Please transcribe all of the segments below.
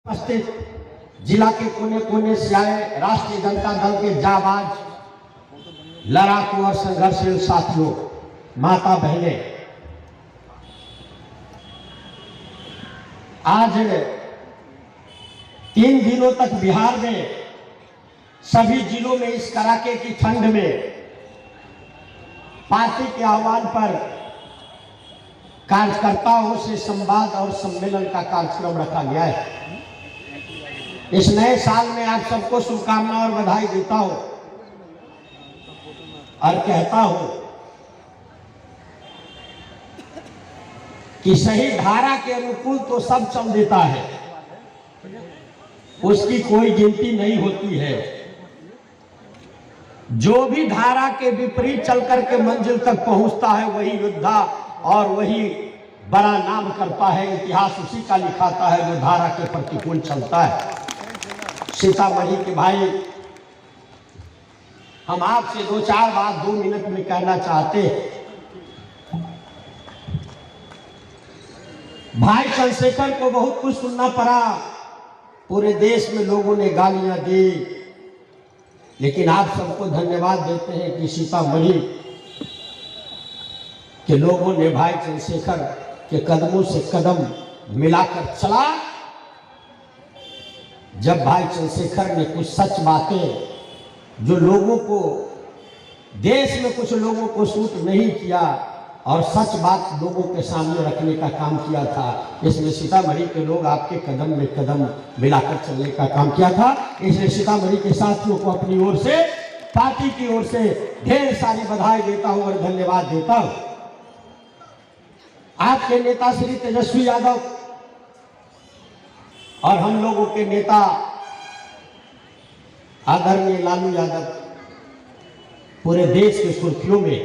उपस्थित जिला के कोने कोने से आए राष्ट्रीय जनता दल के जाबाज लड़ाकू और संघर्षशील साथियों, माता बहनें, आज 3 दिनों तक बिहार में सभी जिलों में इस कड़ाके की ठंड में पार्टी के आह्वान पर कार्यकर्ताओं से संवाद और सम्मेलन का कार्यक्रम रखा गया है। इस नए साल में आप सबको शुभकामना और बधाई देता हूं और कहता हूं कि सही धारा के अनुकूल तो सब चल देता है, उसकी कोई गिनती नहीं होती है। जो भी धारा के विपरीत चलकर के मंजिल तक पहुंचता है वही योद्धा और वही बड़ा नाम करता है। इतिहास उसी का लिखाता है जो धारा के प्रतिकूल चलता है। सीतामढ़ी के भाई, हम आपसे 2-4 बात 2 मिनट में कहना चाहते हैं। भाई चंद्रशेखर को बहुत कुछ सुनना पड़ा, पूरे देश में लोगों ने गालियां दी, लेकिन आप सबको धन्यवाद देते हैं कि सीतामढ़ी के लोगों ने भाई चंद्रशेखर के कदमों से कदम मिलाकर चला। जब भाई चंद्रशेखर ने कुछ सच बातें जो लोगों को, देश में कुछ लोगों को सूट नहीं किया और सच बात लोगों के सामने रखने का काम किया था, इसमें सीतामढ़ी के लोग आपके कदम में कदम मिलाकर चलने का काम किया था। इसलिए सीतामढ़ी के साथियों को अपनी ओर से, पार्टी की ओर से ढेर सारी बधाई देता हूं और धन्यवाद देता हूं। आपके नेता श्री तेजस्वी यादव और हम लोगों के नेता आदरणीय लालू यादव पूरे देश के सुर्खियों में।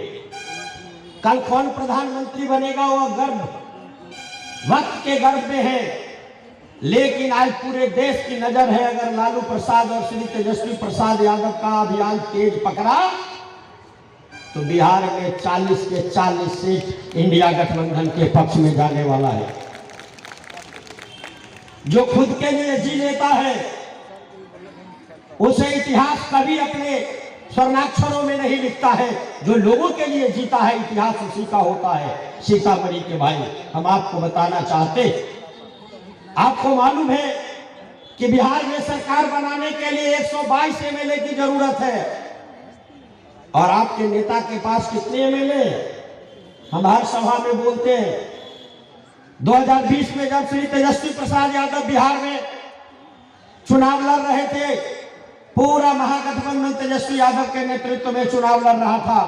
कल कौन प्रधानमंत्री बनेगा वो गर्व वक्त के गर्व में है, लेकिन आज पूरे देश की नजर है। अगर लालू प्रसाद और श्री तेजस्वी प्रसाद यादव का अभियान तेज पकड़ा तो बिहार में 40 के 40 सीट इंडिया गठबंधन के पक्ष में जाने वाला है। जो खुद के लिए जी लेता है उसे इतिहास कभी अपने स्वर्णाक्षरों में नहीं लिखता है। जो लोगों के लिए जीता है इतिहास उसी का होता है। सीतामढ़ी के भाई, हम आपको बताना चाहते, आपको मालूम है कि बिहार में सरकार बनाने के लिए 122 एमएलए की जरूरत है और आपके नेता के पास कितने एमएलए? हम हर सभा में बोलते हैं। 2020 में जब श्री तेजस्वी प्रसाद यादव बिहार में चुनाव लड़ रहे थे, पूरा महागठबंधन तेजस्वी यादव के नेतृत्व में चुनाव लड़ रहा था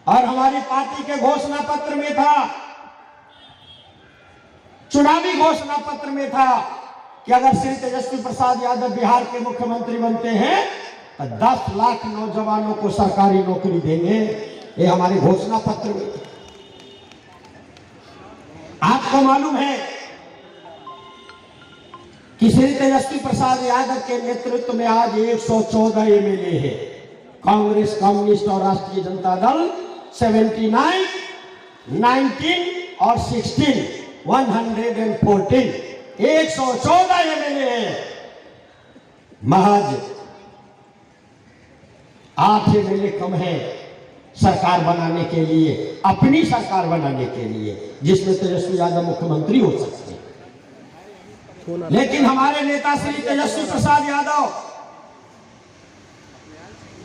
और हमारी पार्टी के घोषणा पत्र में था, चुनावी घोषणा पत्र में था कि अगर श्री तेजस्वी प्रसाद यादव बिहार के मुख्यमंत्री बनते हैं तो 10 लाख नौजवानों को सरकारी नौकरी देंगे। ये हमारे घोषणा पत्र में। आपको मालूम है कि श्री तेजस्वी प्रसाद यादव के नेतृत्व में आज 114 एमएलए है। कांग्रेस, कम्युनिस्ट और राष्ट्रीय जनता दल 79, 19 और 16, 114, 114 एमएलए है। महज 8 एमएलए कम है सरकार बनाने के लिए, अपनी सरकार बनाने के लिए, जिसमें तेजस्वी यादव मुख्यमंत्री हो सकते हैं। लेकिन हमारे नेता श्री तेजस्वी प्रसाद यादव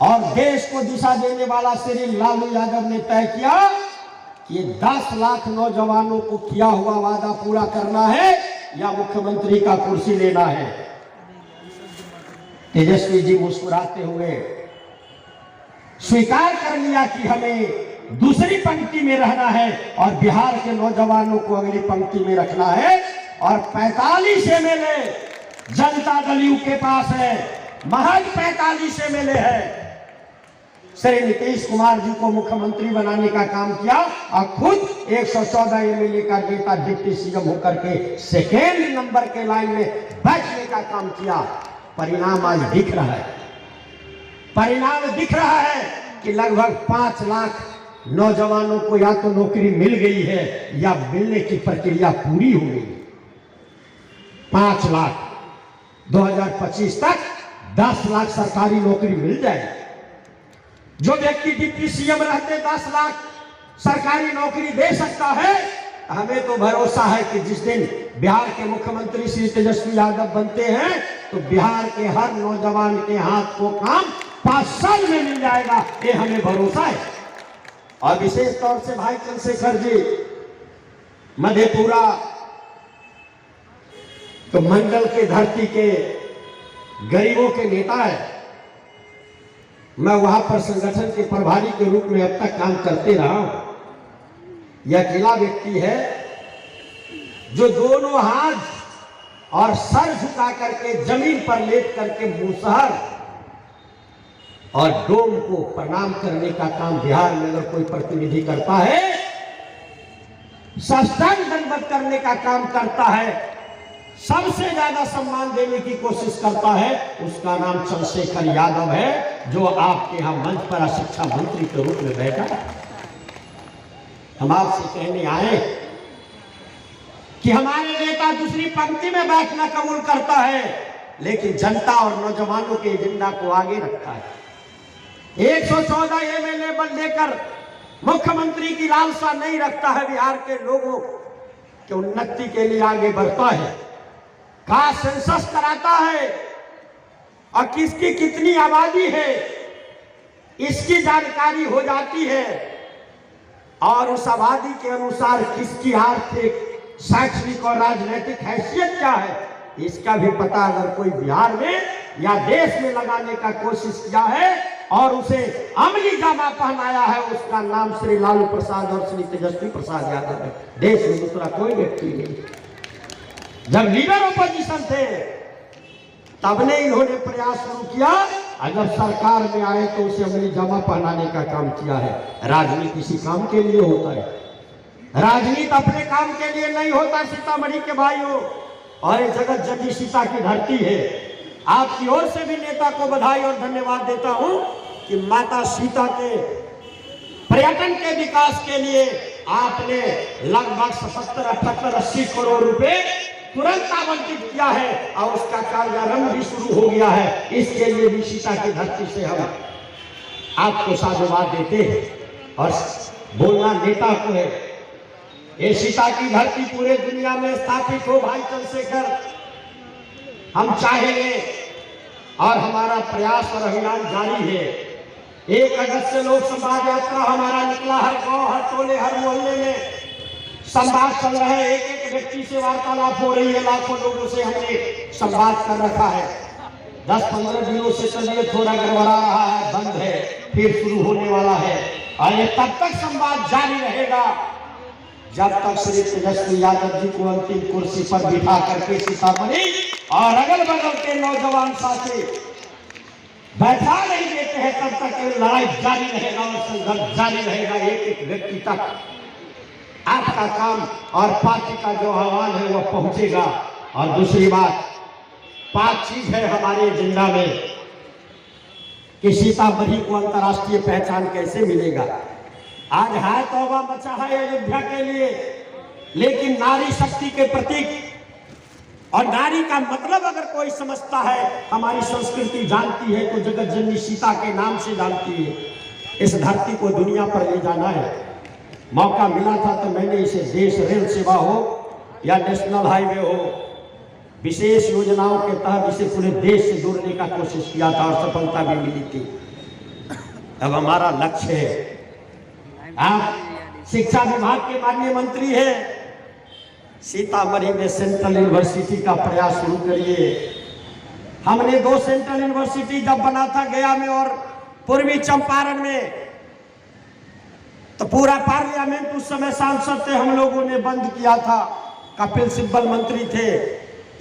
और देश को दिशा देने वाला श्री लालू यादव ने तय किया कि 10 लाख नौजवानों को किया हुआ वादा पूरा करना है या मुख्यमंत्री का कुर्सी लेना है। तेजस्वी जी मुस्कुराते हुए स्वीकार कर लिया कि हमें दूसरी पंक्ति में रहना है और बिहार के नौजवानों को अगली पंक्ति में रखना है। और 45 एमएलए जनता दल यू के पास है, महज 45 एमएलए है। श्री नीतीश कुमार जी को मुख्यमंत्री बनाने का काम किया और खुद 114 एमएलए का नेता डिप्टी सीएम होकर के सेकेंड नंबर के लाइन में बैठने का काम किया। परिणाम आज दिख रहा है। परिणाम दिख रहा है कि लगभग 5 लाख नौजवानों को या तो नौकरी मिल गई है या मिलने की प्रक्रिया पूरी हो गई। 5 लाख, 2025 तक 10 लाख सरकारी नौकरी मिल जाएगी। जो व्यक्ति डिप्टी सीएम रहते 10 लाख सरकारी नौकरी दे सकता है, हमें तो भरोसा है कि जिस दिन बिहार के मुख्यमंत्री श्री तेजस्वी यादव बनते हैं तो बिहार के हर नौजवान के हाथ को काम 5 साल में मिल जाएगा, ये हमें भरोसा है। और विशेष तौर से भाई चंद्रशेखर जी मधेपुरा तो मंडल के धरती के गरीबों के नेता है। मैं वहां पर संगठन के प्रभारी के रूप में अब तक काम करते रहा हूं। यह अकेला व्यक्ति है जो दोनों हाथ और सर झुका करके जमीन पर लेट करके मुसहर और डोम को प्रणाम करने का काम बिहार में अगर कोई प्रतिनिधि करता है, साष्टांग दंडवत करने का काम करता है, सबसे ज्यादा सम्मान देने की कोशिश करता है, उसका नाम चंद्रशेखर यादव है, जो आपके यहां मंच पर शिक्षा मंत्री के रूप में बैठा है। हम आपसे कहने आए कि हमारे नेता दूसरी पंक्ति में बैठना कबूल करता है, लेकिन जनता और नौजवानों के एजेंडा को आगे रखता है। 114 एमएलए बन लेकर मुख्यमंत्री की लालसा नहीं रखता है, बिहार के लोगों के उन्नति के लिए आगे बढ़ता है, का सेंसस कराता है और किसकी कितनी आबादी है इसकी जानकारी हो जाती है, और उस आबादी के अनुसार किसकी आर्थिक, शैक्षणिक और राजनीतिक हैसियत क्या है, इसका भी पता अगर कोई बिहार में या देश में लगाने का कोशिश किया है और उसे अमली जामा पहनाया है, उसका नाम श्री लालू प्रसाद और श्री तेजस्वी प्रसाद यादव है। देश में दूसरा कोई व्यक्ति नहीं। जब लीडर ओपोजिशन थे तब ने इन्होंने प्रयास शुरू किया, और जब सरकार में आए तो उसे अमली जामा पहनाने का काम किया है। राजनीति इसी काम के लिए होता है, राजनीति अपने काम के लिए नहीं होता सीतामढ़ी के भाइयों। और ये जगत जननी सीता की धरती है। आपकी ओर से भी नेता को बधाई और धन्यवाद देता हूं कि माता सीता के पर्यटन के विकास के लिए आपने लगभग 77, 78, 80 करोड़ रुपए तुरंत आवंटित किया है और उसका कार्यारंभ भी शुरू हो गया है। इसके लिए भी सीता की धरती से हम आपको साधुवाद देते हैं। और बोलना नेता को है, ये सीता की धरती पूरे दुनिया में स्थापित हो। भाई चंद्रशेखर, हम चाहेंगे और हमारा प्रयास और अभियान जारी है। 1 अगस्त से लोक संवाद यात्रा हमारा निकला, हर गांव, हर टोले, हर मोहल्ले में संवाद चल रहा है। एक व्यक्ति से वार्तालाप हो रही है, लाखों लोगों से हमने संवाद कर रखा है। 10-15 दिनों से तबीयत थोड़ा गड़बड़ा रहा है, बंद है, फिर शुरू होने वाला है। और ये तब तक संवाद जारी रहेगा जब तक श्री तेजस्वी यादव जी को अंतिम कुर्सी पर बिठा करके सीतामढ़ी और अगल बगल के नौजवान साथी बैठा नहीं देते हैं, तब तक ये लड़ाई जारी रहेगा और संघर्ष जारी रहेगा। एक व्यक्ति तक आपका काम और पार्टी का जो आह्वान है वह पहुंचेगा। और दूसरी बात, 5 चीज है हमारे एजेंडा में कि सीतामढ़ी को अंतर्राष्ट्रीय पहचान कैसे मिलेगा। आज है तौबा मचा है अयोध्या के लिए, लेकिन नारी शक्ति के प्रतीक और नारी का मतलब अगर कोई समझता है, हमारी संस्कृति जानती है, तो जगत जननी सीता के नाम से जानती है। इस धरती को दुनिया पर ले जाना है। मौका मिला था तो मैंने इसे देश रेल सेवा हो या नेशनल हाईवे हो, विशेष योजनाओं के तहत इसे पूरे देश से जोड़ने का कोशिश किया था और सफलता भी मिली थी। अब हमारा लक्ष्य है, आप शिक्षा विभाग के माननीय मंत्री हैं, सीतामढ़ी में सेंट्रल यूनिवर्सिटी का प्रयास शुरू करिए। हमने 2 सेंट्रल यूनिवर्सिटी जब बना था, गया में और पूर्वी चंपारण में, तो पूरा पार्लियामेंट उस समय सांसद थे, हम लोगों ने बंद किया था। कपिल सिब्बल मंत्री थे,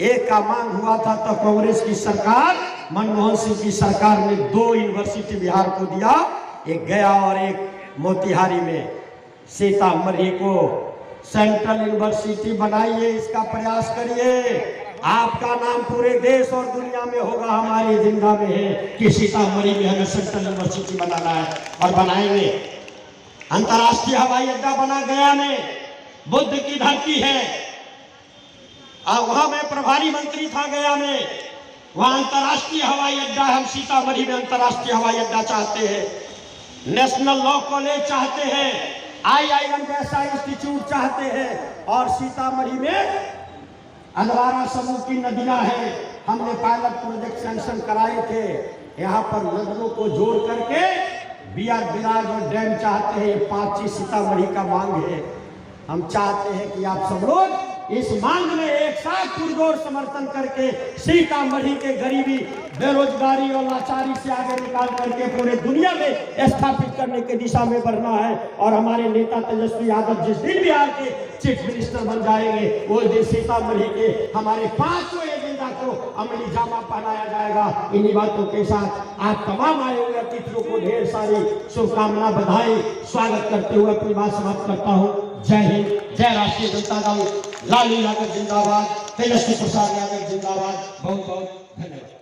एक का मांग हुआ था तो कांग्रेस की सरकार, मनमोहन सिंह की सरकार ने 2 यूनिवर्सिटी बिहार को दिया, एक गया और एक मोतिहारी में। सीतामढ़ी को सेंट्रल यूनिवर्सिटी बनाइए, इसका प्रयास करिए। आपका नाम पूरे देश और दुनिया में होगा। हमारी एजेंडा में है कि सीतामढ़ी में हमें सेंट्रल यूनिवर्सिटी बनाना है और बनाएंगे। अंतर्राष्ट्रीय हवाई अड्डा बना गया में, बुद्ध की धरती है, वहां मैं प्रभारी मंत्री था गया में, वहां अंतर्राष्ट्रीय हवाई अड्डा है। हम सीतामढ़ी में अंतर्राष्ट्रीय हवाई अड्डा चाहते हैं, नेशनल लॉ कॉलेज चाहते हैं, IIM जैसा इंस्टीट्यूट चाहते हैं, और सीतामढ़ी में अधवारा समूह की नदियां हैं। हमने पायलट प्रोजेक्ट सैंक्शन कराए थे, यहाँ पर नदियों को जोड़ करके BR बैराज और डैम चाहते हैं। ये 5 चीज सीतामढ़ी का मांग है। हम चाहते हैं कि आप सब लोग इस मांग में एक साथ पुरजोर समर्थन करके सीतामढ़ी के गरीबी, बेरोजगारी और लाचारी से आगे निकाल करके पूरे दुनिया में स्थापित करने की दिशा में बढ़ना है। और हमारे नेता तेजस्वी यादव जिस दिन बिहार के चीफ मिनिस्टर बन जाएंगे, वो दिन सीतामढ़ी के हमारे 5 एजेंडा को अमली जामा पहनाया जाएगा। इन्हीं बातों के साथ आप तमाम आए हुए अतिथियों को ढेर सारी शुभकामना, बधाई, स्वागत करते हुए अपनी बात समाप्त करता हूँ। जय हिंद, जय राष्ट्रीय जनता दल, लालू यादव जिंदाबाद, तेजस्वी प्रसाद यादव जिंदाबाद। बहुत बहुत धन्यवाद।